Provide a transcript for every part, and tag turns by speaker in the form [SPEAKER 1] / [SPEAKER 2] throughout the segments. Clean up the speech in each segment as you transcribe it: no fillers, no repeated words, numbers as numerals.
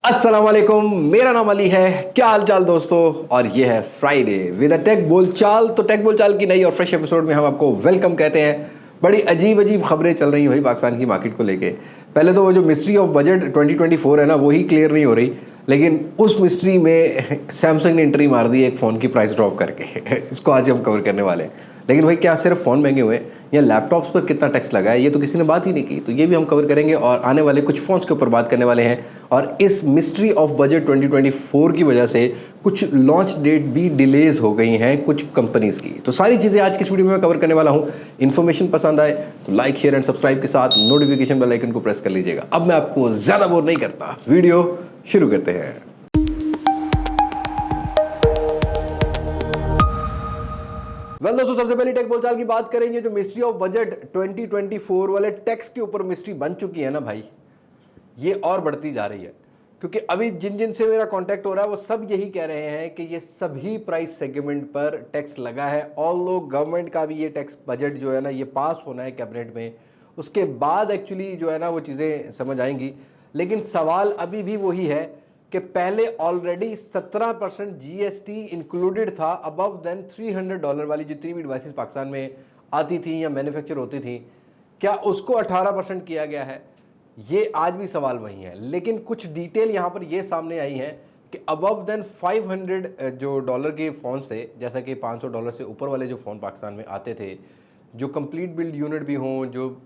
[SPEAKER 1] अस्सलाम वालेकुम, मेरा नाम अली है। क्या हाल चाल दोस्तों। और ये है फ्राइडे विद अ टेक बोलचाल। तो टेक बोलचाल की नई और फ्रेश एपिसोड में हम आपको वेलकम कहते हैं। बड़ी अजीब अजीब खबरें चल रही हैं भाई पाकिस्तान की मार्केट को लेके। पहले तो वो जो मिस्ट्री ऑफ बजट 2024 है ना, वही क्लियर नहीं हो रही, लेकिन उस मिस्ट्री में सैमसंग ने एंट्री मार दी एक फ़ोन की प्राइस ड्रॉप करके। इसको आज हम कवर करने वाले हैं। लेकिन भाई क्या सिर्फ फ़ोन महंगे हुए या लैपटॉप्स पर कितना टैक्स लगा है, ये तो किसी ने बात ही नहीं की। तो ये भी हम कवर करेंगे और आने वाले कुछ फ़ोन्स के ऊपर बात करने वाले हैं। और इस मिस्ट्री ऑफ बजट 2024 की वजह से कुछ लॉन्च डेट भी डिलेज हो गई हैं कुछ कंपनीज़ की। तो सारी चीज़ें आज की इस वीडियो में मैं कवर करने वाला हूँ। इन्फॉर्मेशन पसंद आए तो लाइक शेयर एंड सब्सक्राइब के साथ नोटिफिकेशन बेल आइकन को प्रेस कर लीजिएगा। अब मैं आपको ज़्यादा बोर नहीं करता, वीडियो शुरू करते हैं। दोस्तों, सबसे पहले टेक बोलचाल की बात करेंगे। जो मिस्ट्री ऑफ बजट 2024 वाले टैक्स के ऊपर मिस्ट्री बन चुकी है ना भाई, ये और बढ़ती जा रही है। क्योंकि अभी जिन जिन से मेरा कांटेक्ट हो रहा है वो सब यही कह रहे हैं कि ये सभी प्राइस सेगमेंट पर टैक्स लगा है। ऑल लोग गवर्नमेंट का भी ये टैक्स बजट जो है ना, ये पास होना है कैबिनेट में, उसके बाद एक्चुअली जो है ना वो चीज़ें समझ आएंगी। लेकिन सवाल अभी भी वही है कि पहले ऑलरेडी 17% जीएसटी इंक्लूडेड था अबव देन $300 वाली जितनी भी डिवाइसेस पाकिस्तान में आती थी या मैन्युफैक्चर होती थी, क्या उसको 18% किया गया है? ये आज भी सवाल वही है। लेकिन कुछ डिटेल यहाँ पर ये सामने आई है कि अबव देन 500 जो डॉलर के फ़ोन्स थे, जैसा कि $500 से ऊपर वाले जो फ़ोन पाकिस्तान में आते थे, जो कंप्लीट बिल्ड यूनिट भी हों, जो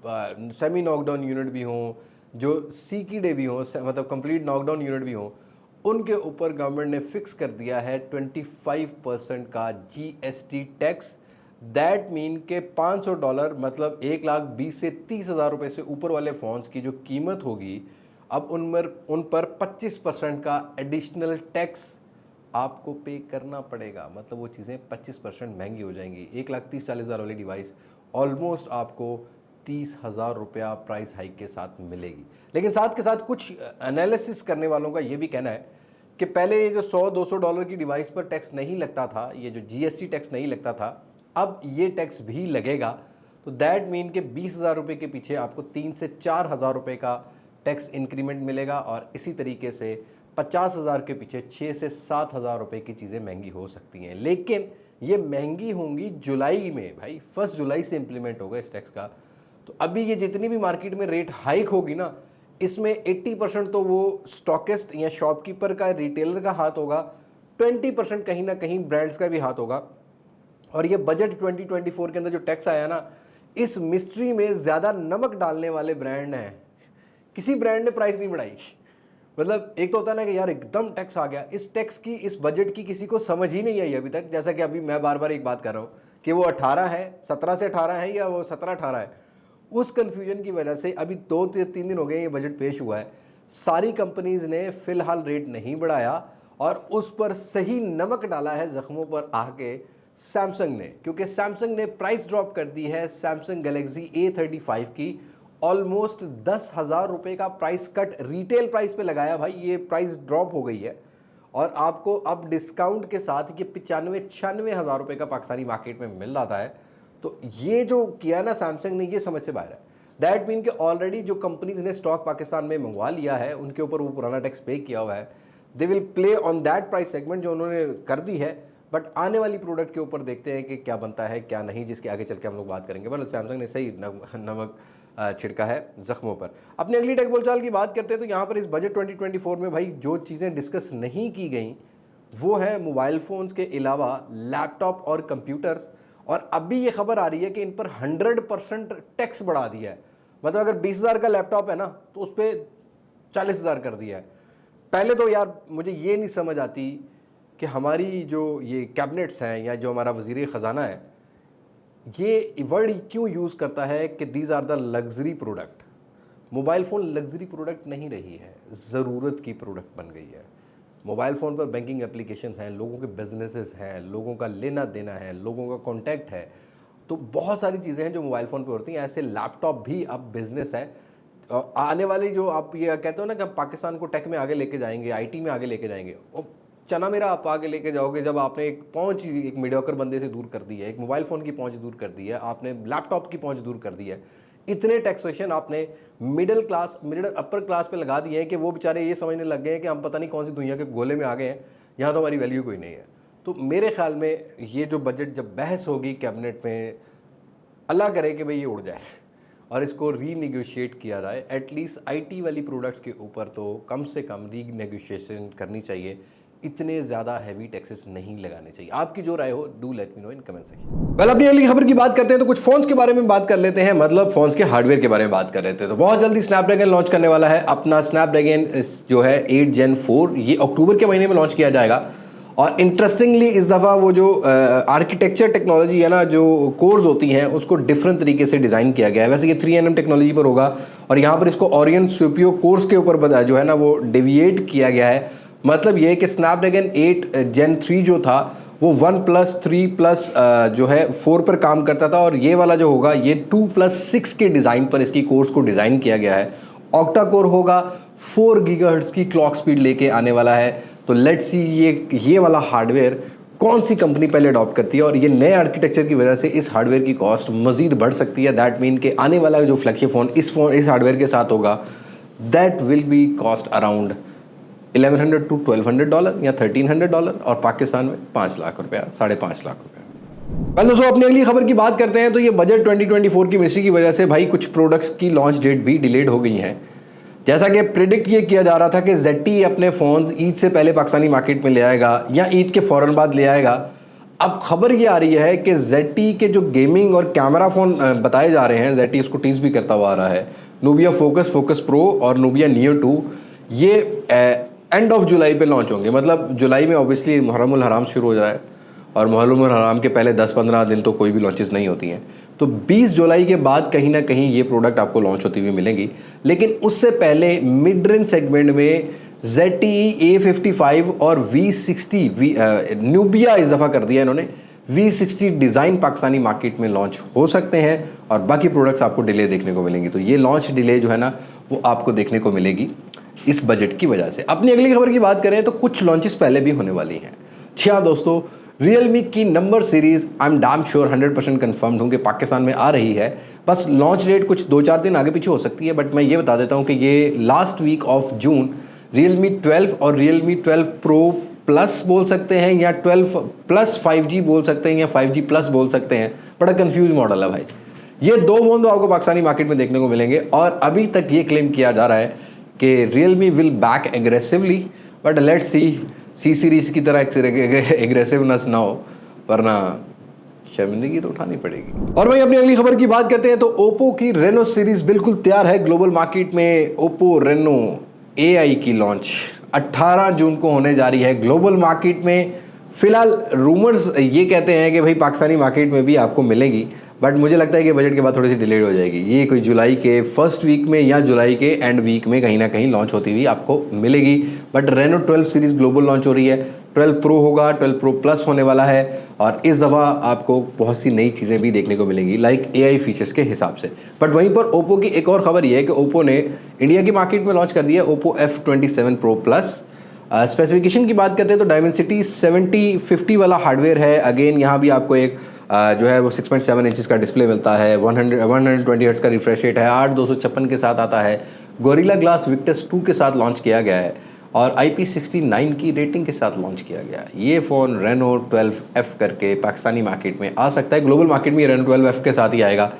[SPEAKER 1] सेमी नॉकडाउन यूनिट भी हों, जो सी की डे भी हों, मतलब कंप्लीट नॉकडाउन यूनिट भी हों, उनके ऊपर गवर्नमेंट ने फिक्स कर दिया है 25% का जीएसटी टैक्स। दैट मीन के $500 मतलब 1,20,000 से 30,000 रुपये से ऊपर वाले फ़ोन्स की जो कीमत होगी, अब उन पर 25% का एडिशनल टैक्स आपको पे करना पड़ेगा। मतलब वो चीज़ें 25% महंगी हो जाएंगी। 1,30,40,000 वाली डिवाइस ऑलमोस्ट आपको 30,000 रुपया प्राइस हाइक के साथ मिलेगी। लेकिन साथ के साथ कुछ एनालिसिस करने वालों का ये भी कहना है कि पहले ये जो $100-200 की डिवाइस पर टैक्स नहीं लगता था, ये जो जीएसटी टैक्स नहीं लगता था, अब ये टैक्स भी लगेगा। तो दैट मीन के 20,000 रुपये के पीछे आपको 3 से 4,000 रुपये का टैक्स इंक्रीमेंट मिलेगा। और इसी तरीके से 50,000 के पीछे 6 से 7,000 रुपये की चीज़ें महंगी हो सकती हैं। लेकिन ये महंगी होंगी जुलाई में भाई, 1 जुलाई से इंप्लीमेंट होगा इस टैक्स का। तो अभी ये जितनी भी मार्केट में रेट हाइक होगी ना, इसमें 80% तो वो स्टॉकिस्ट या शॉपकीपर का, रिटेलर का हाथ होगा, 20% कहीं ना कहीं ब्रांड्स का भी हाथ होगा। और ये बजट 2024 के अंदर जो टैक्स आया ना, इस मिस्ट्री में ज़्यादा नमक डालने वाले ब्रांड हैं। किसी ब्रांड ने प्राइस नहीं बढ़ाई। मतलब एक तो होता है ना कि यार एकदम टैक्स आ गया, इस टैक्स की, इस बजट की किसी को समझ ही नहीं आई अभी तक। जैसा कि अभी मैं बार बार एक बात कर रहा हूँ कि वो 18 है, 17 से 18 है या वो 17-18 है। उस कन्फ्यूजन की वजह से अभी 2-3 दिन हो गए ये बजट पेश हुआ है, सारी कंपनीज ने फिलहाल रेट नहीं बढ़ाया और उस पर सही नमक डाला है जख्मों पर आके सैमसंग ने। क्योंकि सैमसंग ने प्राइस ड्रॉप कर दी है सैमसंग गैलेक्सी A35 की। ऑलमोस्ट 10,000 रुपये का प्राइस कट रिटेल प्राइस पे लगाया भाई, ये प्राइस ड्रॉप हो गई है। और आपको अब डिस्काउंट के साथ ये 95-96 हज़ार रुपये का पाकिस्तानी मार्केट में मिल रहा है। तो ये जो किया ना सैमसंग ने, ये समझ से बाहर है। दैट मीन कि ऑलरेडी जो कंपनीज ने स्टॉक पाकिस्तान में मंगवा लिया है, उनके ऊपर वो पुराना टैक्स पे किया हुआ है। They will play on that price segment जो उन्होंने कर दी है। बट आने वाली प्रोडक्ट के ऊपर देखते हैं कि क्या बनता है क्या नहीं, जिसके आगे चल के हम लोग बात करेंगे। बट सैमसंग ने सही नमक छिड़का है जख्मों पर। अपनी अगली टेक बोलचाल की बात करते हैं तो यहाँ पर इस बजट 2024 में भाई जो चीज़ें डिस्कस नहीं की गई वो है मोबाइल फ़ोन्स के अलावा लैपटॉप और कंप्यूटर्स। और अभी ये खबर आ रही है कि इन पर 100% टैक्स बढ़ा दिया है। मतलब अगर 20,000 का लैपटॉप है ना, तो उस पर 40,000 कर दिया है। पहले तो यार मुझे ये नहीं समझ आती कि हमारी जो ये कैबिनेट्स हैं या जो हमारा वज़ीर ख़जाना है, ये वर्ड क्यों यूज़ करता है कि these are the luxury product. Mobile phone luxury product नहीं रही है, ज़रूरत की प्रोडक्ट बन गई है। मोबाइल फ़ोन पर बैंकिंग एप्लीकेशंस हैं, लोगों के बिजनेसेस हैं, लोगों का लेना देना है, लोगों का कॉन्टैक्ट है। तो बहुत सारी चीज़ें हैं जो मोबाइल फ़ोन पे होती हैं। ऐसे लैपटॉप भी अब बिज़नेस है। आने वाली जो आप ये कहते हो ना कि हम पाकिस्तान को टेक में आगे लेके जाएंगे, आईटी में आगे लेके जाएंगे, वो चना मेरा आप आगे लेके जाओगे जब आपने एक पहुंच एक मीडियोकर बंदे से दूर कर दी है, एक मोबाइल फ़ोन की पहुंच दूर कर दी है, आपने लैपटॉप की पहुंच दूर कर दी है। इतने टैक्सेशन आपने middle class, middle upper class पे लगा दिए हैं कि वो बेचारे ये समझने लग गए हैं कि हम पता नहीं कौन सी दुनिया के गोले में आ गए हैं, यहाँ तो हमारी वैल्यू कोई नहीं है। तो मेरे ख्याल में ये जो बजट जब बहस होगी कैबिनेट में, अल्लाह करे कि भाई ये उड़ जाए और इसको रीनेगोशिएट किया जाए। एटलीस्ट आईटी वाली प्रोडक्ट्स के ऊपर तो कम से कम रीनेगोशिएशन करनी चाहिए, इतने ज़्यादा हैवी टैक्सेस नहीं लगाने चाहिए। आपकी जो राय हो, do let me know in comment section. Well, अपनी अगली खबर की बात करते हैं तो कुछ फोन्स के बारे में बात कर लेते हैं, मतलब फोन्स के हार्डवेयर के बारे में बात कर लेते हैं। तो बहुत जल्दी स्नैपड्रैगन लॉन्च करने वाला है अपना स्नैपड्रैगन जो है 8 Gen 4, ये अक्टूबर के महीने में लॉन्च किया जाएगा। और इंटरेस्टिंगली इस दफ़ा वो जो आर्किटेक्चर टेक्नोलॉजी है ना, जो कोर्स होती हैं, उसको डिफरेंट तरीके से डिज़ाइन किया गया है। वैसे ये 3nm टेक्नोलॉजी पर होगा और यहाँ पर इसको ओरियन सीपीयू कोर्स के ऊपर जो है ना वो डेविएट किया गया है। मतलब ये कि स्नैपड्रैगन 8 Gen 3 जो था वो 1+3+ जो है 4 पर काम करता था, और ये वाला जो होगा ये 2+6 के डिज़ाइन पर इसकी कोर्स को डिज़ाइन किया गया है। ऑक्टा कोर होगा, 4 GHz की क्लॉक स्पीड लेके आने वाला है। तो लेट्स सी ये वाला हार्डवेयर कौन सी कंपनी पहले अडॉप्ट करती है, और ये नए आर्किटेक्चर की वजह से इस हार्डवेयर की कॉस्ट मज़ीद बढ़ सकती है। दैट मीन कि आने वाला जो फ्लैगशिप फ़ोन इस हार्डवेयर के साथ होगा, that will be cost around $1100 to $1200 या $1300, और पाकिस्तान में 5 लाख रुपया, 5.5 लाख रुपया। पहले दोस्तों अपनी अगली खबर की बात करते हैं। तो ये बजट 2024 की मिनिस्ट्री की वजह से भाई कुछ प्रोडक्ट्स की लॉन्च डेट भी डिलेड हो गई हैं। जैसा कि प्रिडिक्ट ये किया जा रहा था कि ZTE अपने फ़ोन्स ईद से पहले पाकिस्तानी मार्केट में ले आएगा या ईद के फ़ौरन बाद ले आएगा। अब खबर ये आ रही है कि ZTE के जो गेमिंग और कैमरा फ़ोन बताए जा रहे हैं, ZTE उसको टीज़ भी करता हुआ आ रहा है, नूबिया फोकस प्रो और नूबिया नियो 2, ये एंड ऑफ जुलाई पे लॉन्च होंगे। मतलब जुलाई में ऑब्वियसली मुहर्रमुल हराम शुरू हो जाए, और मुहर्रमुल हराम के पहले 10-15 दिन तो कोई भी लॉन्चेस नहीं होती हैं। तो 20 जुलाई के बाद कहीं ना कहीं ये प्रोडक्ट आपको लॉन्च होती हुई मिलेंगी। लेकिन उससे पहले मिड रेंज सेगमेंट में ZTE A55 और V60 न्यूबिया इस दफ़ा कर दिया इन्होंने, V60 डिज़ाइन पाकिस्तानी मार्केट में लॉन्च हो सकते हैं, और बाकी प्रोडक्ट्स आपको डिले देखने को मिलेंगी। तो ये लॉन्च डिले जो है ना वो आपको देखने को मिलेगी इस बजट की वजह से। अपनी अगली खबर की बात करें तो कुछ लॉन्चेस पहले भी होने वाली हैं। जी हाँ दोस्तों, रियलमी की number series I am damn sure 100% confirmed हूँ कि पाकिस्तान में आ रही है। बस लॉन्च डेट कुछ 2-4 दिन आगे पीछे हो सकती है, बट मैं ये बता देता हूँ कि ये last week of June Realme 12 और रियलमी 12 प्रो प्लस बोल सकते हैं, या 12 प्लस 5G बोल सकते हैं, या 5G प्लस बोल सकते हैं। बड़ा कन्फ्यूज मॉडल है भाई। ये 2 फ़ोन तो आपको पाकिस्तानी मार्केट में देखने को मिलेंगे, और अभी तक ये क्लेम किया जा रहा है कि Realme will back aggressively, but let's see series की तरह एग्रेसिवनेस ना हो, वरना शर्मिंदगी तो उठानी पड़ेगी। और भाई अपनी अगली खबर की बात करते हैं तो ओप्पो की रेनो सीरीज़ बिल्कुल तैयार है ग्लोबल मार्केट में। ओप्पो रेनो AI की लॉन्च 18 जून को होने जा रही है ग्लोबल मार्केट में। फिलहाल रूमर्स ये कहते हैं कि भाई पाकिस्तानी मार्केट में भी आपको मिलेगी, बट मुझे लगता है कि बजट के बाद थोड़ी सी डिलेड हो जाएगी। ये कोई जुलाई के फर्स्ट वीक में या जुलाई के एंड वीक में कहीं ना कहीं लॉन्च होती हुई आपको मिलेगी। But Reno 12 series global launch हो रही है। 12 प्रो होगा, 12 प्रो प्लस होने वाला है, और इस दफ़ा आपको बहुत सी नई चीज़ें भी देखने को मिलेंगी लाइक AI फीचर्स के हिसाब से। बट वहीं पर ओप्पो की एक और ख़बर ये है कि ओप्पो ने इंडिया की मार्केट में लॉन्च कर दिया Oppo F27 pro plus. Specification की बात करते हैं तो डायमेंसिटी 7050 वाला हार्डवेयर है। अगेन यहाँ भी आपको एक जो है वो 6.7 इंचज़ का डिस्प्ले मिलता है, 120 हर्ट्ज़ का रिफ्रेश रेट है, 8256 के साथ आता है, गोरिल्ला ग्लास विक्टस 2 के साथ लॉन्च किया गया है, और IP69 की रेटिंग के साथ लॉन्च किया गया है। ये फ़ोन रेनो 12F करके पाकिस्तानी मार्केट में आ सकता है। ग्लोबल मार्केट में रेनो 12F के साथ ही आएगा,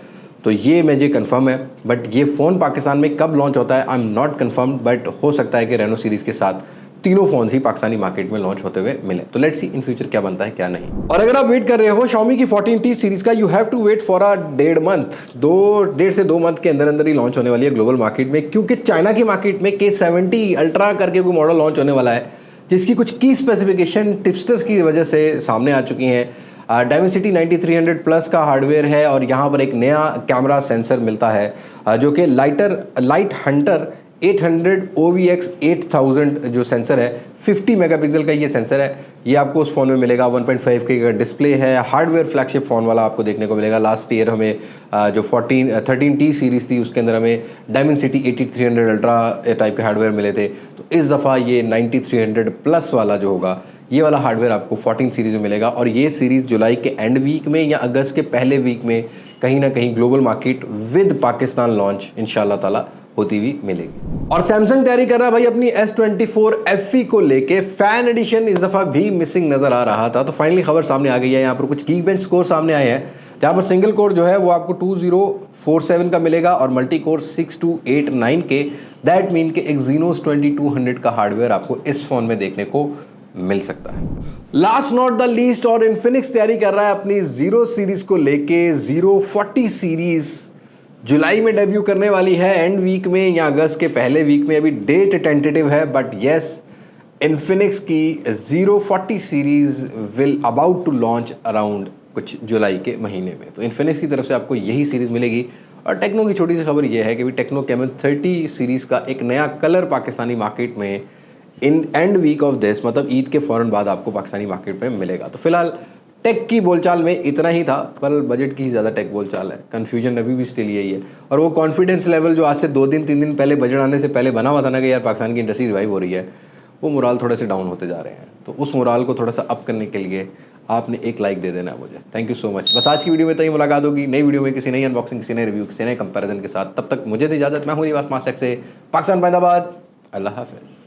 [SPEAKER 1] तो ये मुझे कंफर्म है। बट ये फ़ोन पाकिस्तान में कब लॉन्च होता है I am not confirm, but हो सकता है कि रेनो सीरीज़ के साथ तीनों फोन ही पाकिस्तानी मार्केट में लॉन्च होते हुए मिले। तो लेट्स सी इन फ्यूचर क्या बनता है क्या नहीं। और अगर आप वेट कर रहे हो Xiaomi की 14T सीरीज़ का, you have to wait for a 1.5 month. 1.5 से 2 मंथ के अंदर अंदर ही लॉन्च होने वाली है ग्लोबल मार्केट में, क्योंकि चाइना की मार्केट में K70 अल्ट्रा करके कोई मॉडल लॉन्च होने वाला है, जिसकी कुछ की स्पेसिफिकेशन टिप्सटर्स की वजह से सामने आ चुकी हैं। डायमेंसिटी 9300 प्लस का हार्डवेयर है, और यहाँ पर एक नया कैमरा सेंसर मिलता है जो कि लाइट हंटर 800 OVX 8000 जो सेंसर है, 50 मेगापिक्सल का ये सेंसर है। ये आपको उस फ़ोन में मिलेगा। 1.5K का डिस्प्ले है, हार्डवेयर फ्लैगशिप फ़ोन वाला आपको देखने को मिलेगा। लास्ट ईयर हमें जो 13T सीरीज़ थी उसके अंदर हमें डायमेंसिटी 8300 अल्ट्रा टाइप के हार्डवेयर मिले थे। तो इस दफ़ा ये 9300 प्लस वाला जो होगा, ये वाला हार्डवेयर आपको 14 सीरीज़ में मिलेगा, और ये सीरीज़ जुलाई के एंड वीक में या अगस्त के पहले वीक में कहीं ना कहीं global market with Pakistan launch इंशाल्लाह ताला होती हुई मिलेगी। और सैमसंग तैयारी कर रहा है भाई अपनी S24 FE को लेके। फैन एडिशन इस दफा भी मिसिंग नजर आ रहा था, तो फाइनली खबर सामने आ गई है। यहाँ पर कुछ Geekbench स्कोर सामने आए हैं, जहाँ पर सिंगल कोर जो है वो आपको 2047 का मिलेगा और मल्टी कोर 6289 के। दैट मीन के एक्जीनोस 2200 का हार्डवेयर आपको इस फोन में देखने को मिल सकता है। लास्ट नॉट द लीस्ट, और इन्फिनिक्स तैयारी कर रहा है अपनी जीरो सीरीज को लेके। 040 सीरीज जुलाई में डेब्यू करने वाली है, एंड वीक में या अगस्त के पहले वीक में। अभी डेट टेंटेटिव है, बट यस, इन्फिनिक्स की 040 series will about to launch around कुछ जुलाई के महीने में। तो इन्फिनिक्स की तरफ से आपको यही सीरीज मिलेगी। और टेक्नो की छोटी सी खबर यह है कि टेक्नो कैमन 30 सीरीज का एक नया कलर पाकिस्तानी मार्केट में in end week of this, मतलब ईद के फौरन बाद आपको पाकिस्तानी मार्केट में मिलेगा। तो फिलहाल टेक की बोलचाल में इतना ही था, पर बजट की ही ज़्यादा टेक बोलचाल है। कन्फ्यूजन अभी भी स्टिल यही है, और वो कॉन्फिडेंस लेवल जो आज से 2 दिन 3 दिन पहले बजट आने से पहले बना हुआ था ना कि यार पाकिस्तान की इंडस्ट्री रिवाइव हो रही है, वो मोराल थोड़े से डाउन होते जा रहे हैं। तो उस मोराल को थोड़ा सा अप करने के लिए आपने एक लाइक दे देना है मुझे। Thank you so much. बस आज की वीडियो में तो ही मुलाकात होगी नई वीडियो में, किसी नई अनबॉक्सिंग, किसी नए रिव्यू, किसी नए कंपैरिजन के साथ। तब तक मुझे दी इजाज़त। मैं हूँ निवास मास्टक से, पाकिस्तान, बाइंदाबाद। अल्लाह हाफिज़।